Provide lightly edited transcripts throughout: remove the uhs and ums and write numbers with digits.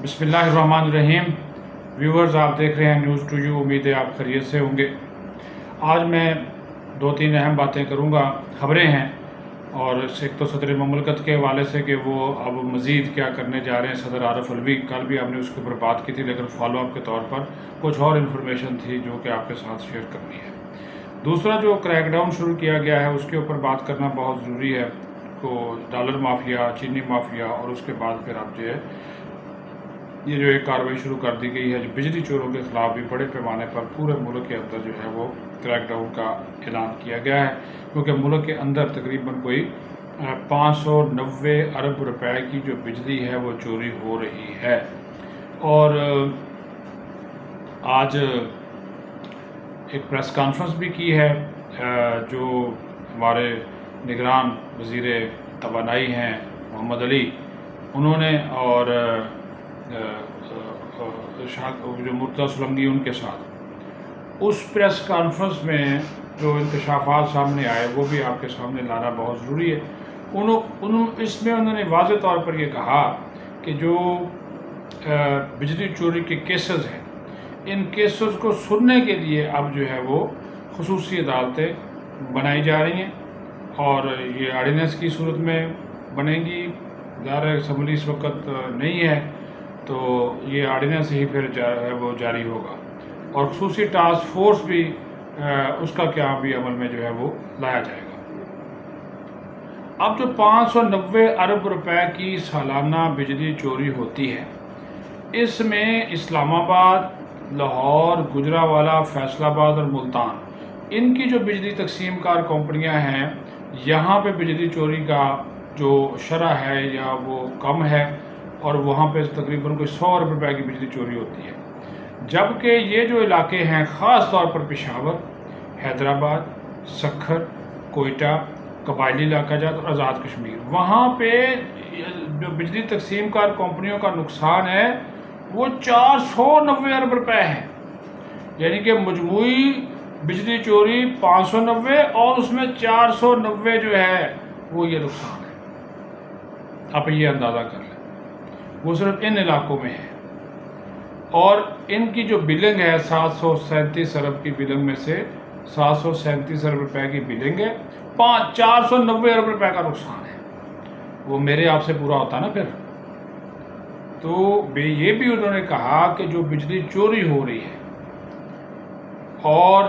بسم اللہ الرحمن الرحیم ویورز، آپ دیکھ رہے ہیں نیوز ٹو یو۔ امید ہے آپ خیریت سے ہوں گے۔ آج میں دو تین اہم باتیں کروں گا، خبریں ہیں، اور ایک تو صدر مملکت کے حوالے سے کہ وہ اب مزید کیا کرنے جا رہے ہیں۔ صدر عارف علوی، کل بھی ہم نے اس کے اوپر بات کی تھی، لیکن فالو اپ کے طور پر کچھ اور انفارمیشن تھی جو کہ آپ کے ساتھ شیئر کرنی ہے۔ دوسرا، جو کریک ڈاؤن شروع کیا گیا ہے اس کے اوپر بات کرنا بہت ضروری ہے۔ تو ڈالر مافیا، چینی مافیا، اور اس کے بعد پھر اب جو ہے یہ جو ایک کارروائی شروع کر دی گئی ہے جو بجلی چوروں کے خلاف بھی بڑے پیمانے پر پورے ملک کے اندر جو ہے وہ کریک ڈاؤن کا اعلان کیا گیا ہے، کیونکہ ملک کے اندر تقریباً کوئی 590 ارب روپے کی جو بجلی ہے وہ چوری ہو رہی ہے۔ اور آج ایک پریس کانفرنس بھی کی ہے جو ہمارے نگران وزیر توانائی ہیں محمد علی، انہوں نے، اور جو مرتضیٰ سلنگی ان کے ساتھ، اس پریس کانفرنس میں جو انکشافات سامنے آئے وہ بھی آپ کے سامنے لانا بہت ضروری ہے۔ اس میں انہوں نے واضح طور پر یہ کہا کہ جو بجلی چوری کے کیسز ہیں، ان کیسز کو سننے کے لیے اب جو ہے وہ خصوصی عدالتیں بنائی جا رہی ہیں، اور یہ آرڈیننس کی صورت میں بنیں گی۔ ظاہر اسمبلی اس وقت نہیں ہے، تو یہ آرڈیننس ہی پھر وہ جاری ہوگا، اور خصوصی ٹاسک فورس بھی اس کا کیا بھی عمل میں جو ہے وہ لایا جائے گا۔ اب جو 590 ارب روپے کی سالانہ بجلی چوری ہوتی ہے، اس میں اسلام آباد، لاہور، گجرانوالہ، فیصل آباد اور ملتان، ان کی جو بجلی تقسیم کار کمپنیاں ہیں، یہاں پہ بجلی چوری کا جو شرح ہے یا وہ کم ہے، اور وہاں پہ تقریباً کوئی 100 ارب روپے کی بجلی چوری ہوتی ہے۔ جبکہ یہ جو علاقے ہیں، خاص طور پر پشاور، حیدرآباد، سکھر، کوئٹہ، قبائلی علاقہ جات اور آزاد کشمیر، وہاں پہ جو بجلی تقسیم کار کمپنیوں کا نقصان ہے وہ 490 ارب روپے ہے۔ یعنی کہ مجموعی بجلی چوری 590 اور اس میں 490 جو ہے وہ یہ نقصان ہے۔ آپ یہ اندازہ کر لیں، وہ صرف ان علاقوں میں ہے، اور ان کی جو بلنگ ہے 737 ارب کی بلنگ میں سے 737 ارب روپے کی بلنگ ہے، 490 ارب روپے کا نقصان ہے۔ وہ میرے آپ سے پورا ہوتا نا پھر۔ تو یہ بھی انہوں نے کہا کہ جو بجلی چوری ہو رہی ہے اور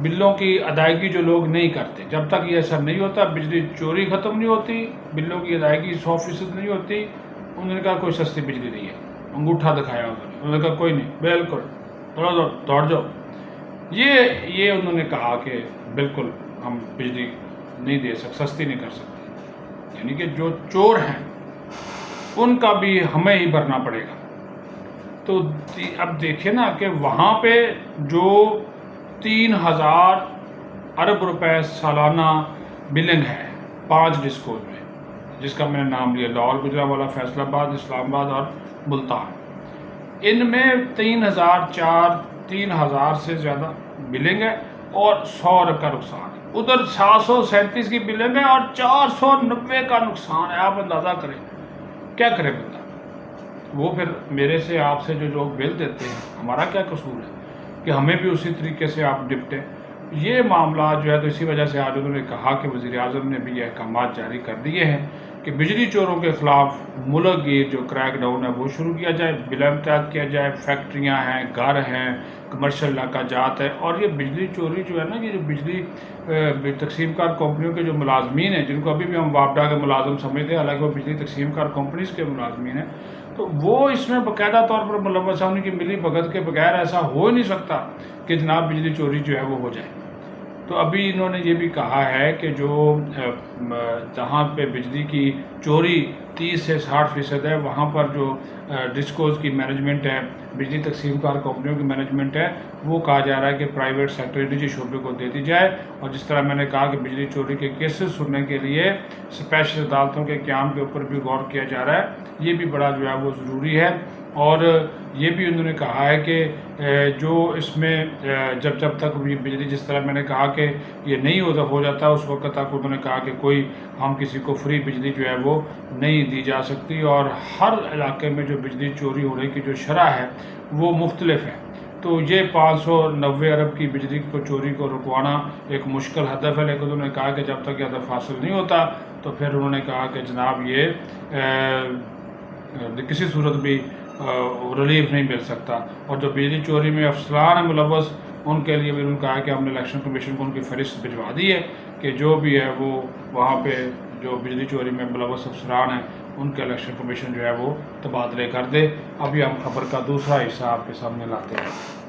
بلوں کی ادائیگی جو لوگ نہیں کرتے، جب تک یہ ایسا نہیں ہوتا بجلی چوری ختم نہیں ہوتی، بلوں کی ادائیگی 100% نہیں ہوتی۔ انہوں نے کہا کوئی سستی بجلی نہیں ہے، انگوٹھا دکھایا انہوں نے کہا کوئی نہیں، بالکل دوڑ جاؤ۔ یہ انہوں نے کہا کہ بالکل ہم بجلی نہیں دے سکتے، سستی نہیں کر سکتے، یعنی کہ جو چور ہیں ان کا بھی ہمیں ہی بھرنا پڑے گا۔ تو اب دیکھیں نا کہ وہاں پہ جو 3000 ارب روپے سالانہ بلنگ ہے 5 ڈسکوز میں، جس کا میں نے نام لیا، لاہور، گجرانوالہ، فیصل آباد، اسلام آباد اور ملتان، ان میں 3000 سے زیادہ بلنگ ہے اور 100 ارب کا نقصان ہے۔ ادھر 737 کی بلنگ ہے اور 490 کا نقصان ہے۔ آپ اندازہ کریں کیا کرے بندہ۔ وہ پھر میرے سے، آپ سے جو لوگ بل دیتے ہیں، ہمارا کیا قصور ہے کہ ہمیں بھی اسی طریقے سے آپ نپٹیں۔ یہ معاملات جو ہے، تو اسی وجہ سے آج انہوں نے کہا کہ وزیر اعظم نے بھی یہ احکامات جاری کر دیے ہیں کہ بجلی چوروں کے خلاف ملک گیر جو کریک ڈاؤن ہے وہ شروع کیا جائے، بلا امتیاز کیا جائے۔ فیکٹریاں ہیں، گھر ہیں، کمرشل علاقہ جات ہے، اور یہ بجلی چوری جو ہے نا، یہ جو بجلی تقسیم کار کمپنیوں کے جو ملازمین ہیں، جن کو ابھی بھی ہم وابڈا کے ملازم سمجھتے ہیں، حالانکہ وہ بجلی تقسیم کار کمپنیز کے ملازمین ہیں، تو وہ اس میں باقاعدہ طور پر ملوث ہیں۔ ان کی ملی بھگت کے بغیر ایسا ہو ہی نہیں سکتا کہ جناب بجلی چوری جو ہے وہ ہو جائے۔ تو ابھی انہوں نے یہ بھی کہا ہے کہ جو جہاں پہ بجلی کی چوری 30 سے 60% ہے، وہاں پر جو ڈسکوز کی مینجمنٹ ہے، بجلی تقسیم کار کمپنیوں کی مینجمنٹ ہے، وہ کہا جا رہا ہے کہ پرائیویٹ سیکٹر، نجی شعبے کو دے دی جائے۔ اور جس طرح میں نے کہا کہ بجلی چوری کے کیسز سننے کے لیے اسپیشل عدالتوں کے قیام کے اوپر بھی غور کیا جا رہا ہے، یہ بھی بڑا جو ہے وہ ضروری ہے۔ اور یہ بھی انہوں نے کہا ہے کہ جو اس میں جب تک بجلی، جس طرح میں نے کہا کہ یہ نہیں ہو جاتا، اس وقت تک انہوں نے کہا کہ کوئی ہم کسی کو فری بجلی جو ہے وہ نہیں دی جا سکتی اور ہر علاقے میں جو بجلی چوری ہونے کی جو شرح ہے وہ مختلف ہے. تو یہ 590 ارب کی بجلی کو چوری کو رکوانا ایک مشکل ہدف ہے، لیکن انہوں نے کہا کہ جب تک یہ ہدف حاصل نہیں ہوتا تو پھر انہوں نے کہا کہ جناب یہ کسی صورت بھی ریلیف نہیں مل سکتا. اور جو بجلی چوری میں افسران ہیں ملوث، ان کے لیے بھی انہوں نے کہا کہ ہم نے الیکشن کمیشن کو ان کی فہرست بھجوا دی ہے کہ جو بھی ہے وہ وہاں پہ جو بجلی چوری میں ملوث افسران ہیں ان کے الیکشن کمیشن جو ہے وہ تبادلے کر دے. ابھی ہم خبر کا دوسرا حصہ آپ کے سامنے لاتے ہیں.